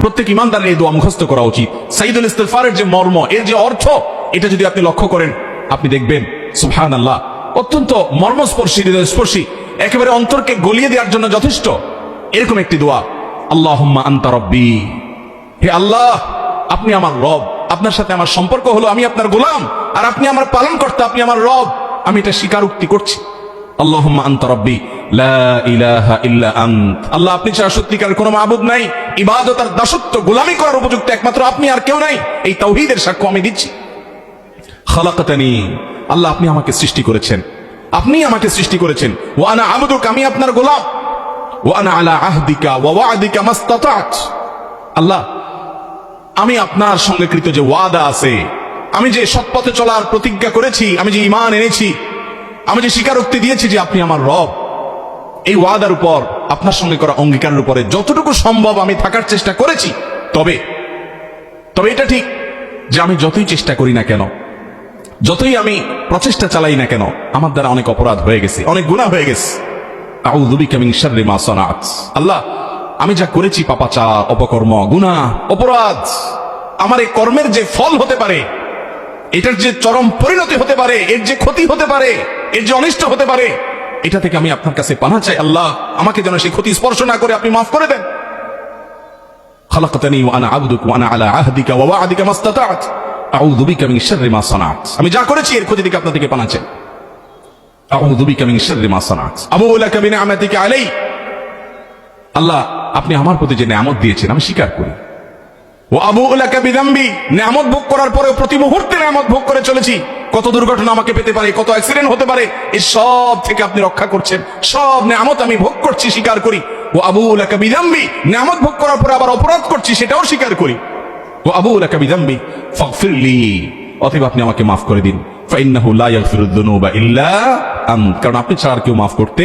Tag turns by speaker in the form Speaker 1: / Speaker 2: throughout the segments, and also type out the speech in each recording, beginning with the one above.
Speaker 1: প্রত্যেক ইমানদারের এই দোয়া মুখস্থ করা উচিত। সাইদুল ইস্তিগফারের যে মর্ম, এর যে অর্থ, এটা যদি আপনি লক্ষ্য করেন, আপনি দেখবেন সুবহানাল্লাহ, অত্যন্ত মর্মস্পর্শী, হৃদয়স্পর্শী, একেবারে অন্তরকে গলিয়ে দেওয়ার জন্য যথেষ্ট এরকম একটি দোয়া। আল্লাহুম্মা আনতা রব্বি, হে আল্লাহ, আপনি আমার রব, আপনার সাথে আমার সম্পর্ক হলো আমি আপনার গোলাম, আর আপনি আমার পালনকর্তা, আপনি আমার রব, আমি এটা স্বীকারোক্তি করছি। আল্লাহুম্মা আনতা রব্বি লা ইলাহা ইল্লা আনত, আল্লাহ আপনি ছাড়া সত্যিকার কোনো মাবুদ নাই, ইবাদত আর দাসত্ব গোলামি করার উপযুক্ত একমাত্র আপনি, আর কেউ নাই, এই তাওহীদের সাক্ষ্য আমি দিচ্ছি। খালাকাতানি, আল্লাহ আপনি আমাকে সৃষ্টি করেছেন, আপনি আমাকে সৃষ্টি করেছেন। ওয়া আনা আবদুক, আমি আপনার গোলাম। ওয়া আনা আলা আহদিকা ওয়া ওয়া'দিকা মাসতাতা'ত, আল্লাহ আমি আপনার সঙ্গে কৃত যে ওয়াদা আছে, আমি যে সৎপথে চলার প্রতিজ্ঞা করেছি, আমি যে ঈমান এনেছি, আমি যে স্বীকারোক্তি দিয়েছি যে আপনি আমার রব, এই ওয়াদার উপর, আপনার সঙ্গে করা অঙ্গীকারের উপরে যতটুকু সম্ভব আমি থাকার চেষ্টা করেছি। তবে এটা ঠিক যে আমি যতই চেষ্টা করি না কেন, যতই আমি প্রচেষ্টা চালাই না কেন, আমার দ্বারা অনেক অপরাধ হয়ে গেছে, অনেক গুনাহ হয়ে গেছে। আউযু বিকা মিন শাররি মা সানাত, আল্লাহ আমি যা করেছি পাপাচার, অপকর্ম, গুনাহ, অপরাধ, আমার এই কর্মের যে ফল হতে পারে, এটার যে চরম পরিণতি হতে পারে, এর যে ক্ষতি হতে পারে, এর যে অনিষ্ট হতে পারে, এটা থেকে আমি আপনার কাছে পানাহ চাই। আল্লাহ আমাকে যেন সেই ক্ষতি স্পর্শ না করে আপনি মাফ করে দেন। খালাকাতানি ওয়া আনা আবদুক ওয়া আনা আলা আহদিকা ওয়া ওয়া'দিকা মাসতাতা'ত আউযু বিকা মিন শাররি মা সানাত, আমি যা করেছি এর ক্ষতি থেকে আপনার থেকে পানাহ চাই। আউযু বিকা মিন শাররি মা সানাত আবুউ লাকা বিনি'মাতিকা আলাই, আল্লাহ আপনি আমার প্রতি যে নিয়ামত দিয়েছেন আমি স্বীকার করি। ওয়া আবুউ লাকা বিযামবি, নিয়ামত ভোগ করার পরেও প্রতি মুহূর্তে নিয়ামত ভোগ করে চলেছি, কত দুর্ঘটনা আমাকে পেতে পারে, কত অ্যাক্সিডেন্ট হতে পারে, এই সব থেকে আপনি রক্ষা করছেন, সব নিয়ামত আমি ভোগ করছি, স্বীকার করি। ওয়া আবুউ লাকা বিযামবি, নিয়ামত ভোগ করার পরে আবার অপরাধ করছি, সেটাও স্বীকার করি। ওয়া আবুউ লাকা বিযামবি ফাগফিরলি, অতএব আপনি আমাকে মাফ করে দিন। ফাইন্নাহু লা ইয়াগফিরুয যুনুবা ইল্লা আনত, কারণ আপনি ছাড়া আর কেউ মাফ করতে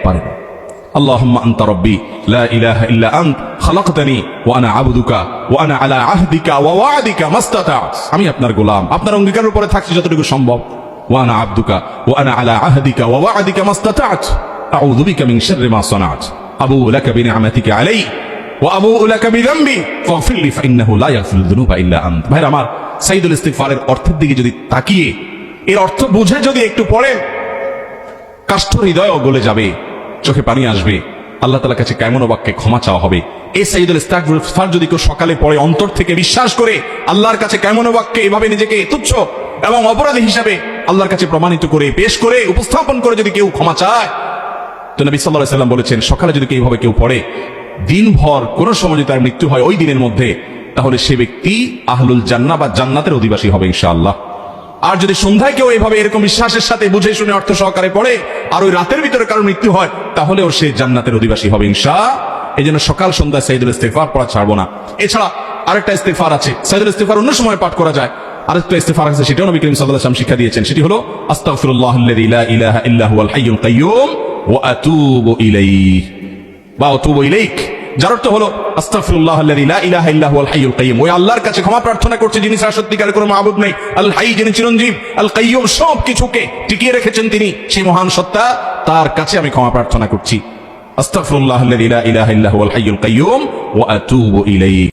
Speaker 1: পারে না। আল্লাহুম্মা আনতা রব্বি লা ইলাহা ইল্লা আনত খালাকতানি ওয়া আনা আবদুকা ওয়া আনা আলা আহদিকা ওয়া ওয়া'দিকা মাসতাতা'ত, আমি আপনার গোলাম, আপনার অঙ্গীকারের উপরে থাকছি যতটুকু সম্ভব। ওয়া আনা আবদুকা ওয়া আনা আলা আহদিকা ওয়া ওয়া'দিকা মাসতাতা'ত আউযু বিকা মিন শাররি মা সানাত আবুউ লাকা বিনি'মাতিকা আলাই ওয়া আবুউ লাকা বিযামবি ফাগফিরলি ফাইন্নাহু লা ইয়াগফিরুয যুনুবা ইল্লা আনত। ভাইরা আমার, সাইদুল ইস্তিগফারের অর্থের দিকে যদি তাকিয়ে, এর অর্থ বুঝে যদি একটু পড়েন, কাষ্ঠ হৃদয় গলে যাবে, চোখে পানি আসবে, আল্লাহ তাআলার কাছে কেমন বাক্যে ক্ষমা চাওয়া হবে। এই সাইদুল ইস্তিগফার যদি কেউ সকালে পড়ে, অন্তর থেকে বিশ্বাস করে, আল্লাহর কাছে কেমন বাক্যে এভাবে নিজেকে তুচ্ছ এবং অপরাধী হিসাবে আল্লাহর কাছে প্রমাণিত করে, পেশ করে, উপস্থাপন করে যদি কেউ ক্ষমা চায়, তো নবী সাল্লাল্লাহু আলাইহি ওয়াসাল্লাম বলেছেন, সকালে যদি এইভাবে কেউ পড়ে, দিনভর কোন সময় যদি তার মৃত্যু হয় ওই দিনের মধ্যে, তাহলে সে ব্যক্তি আহলুল জান্নাহ বা জান্নাতের অধিবাসী হবে ইনশাআল্লাহ। আর যদি সন্ধ্যায় কেউ এভাবে এরকম বিশ্বাসের সাথে বুঝে শুনে অর্থ সহকারে পড়ে, আর ওই রাতের ভিতরে কারো মৃত্যু হয়, তাহলেও সে জান্নাতের অধিবাসী হবে ইনশাআল্লাহ। এই জন্য সকাল সন্ধ্যা সাইদুল ইস্তিগফার পড়া ছাড়বো না। এছাড়া আরেকটা ইস্তিগফার আছে, সাইদুল ইস্তিগফার অন্য সময় পাঠ করা যায়, আরেকটা ইস্তিগফার আছে, সেটাও নবী করিম সাল্লাল্লাহু আলাইহি ওয়াসাল্লাম শিক্ষা দিয়েছেন, সেটি হলো আস্তাগফিরুল্লাহাল্লাযী লা ইলাহা ইল্লা হুয়াল হাইয়ুল কাইয়্যুম ওয়া আতুবু ইলাইহি বা আতুবু ইলাইক, যার অর্থ হলো আস্তাগফিরুল্লাহাল্লাযী লা ইলাহা ইল্লা হুয়াল হাইয়ুল কাইয়্যুম, ওই আল্লাহর কাছে ক্ষমা প্রার্থনা করছে যিনি ছাড়া সত্যিকারের কোনো মাবুদ নেই, আল হাই যিনি চিরঞ্জীব, আল কাইয়্যুম সব কিছুকে টিকিয়ে রেখেছেন তিনি, সেই মহান সত্তা, তার কাছে আমি ক্ষমা প্রার্থনা করছি। আস্তাগফিরুল্লাহাল্লাযী লা ইলাহা ইল্লা হুয়াল হাইয়ুল কাইয়্যুম ওয়া আতুবু ইলাইহি।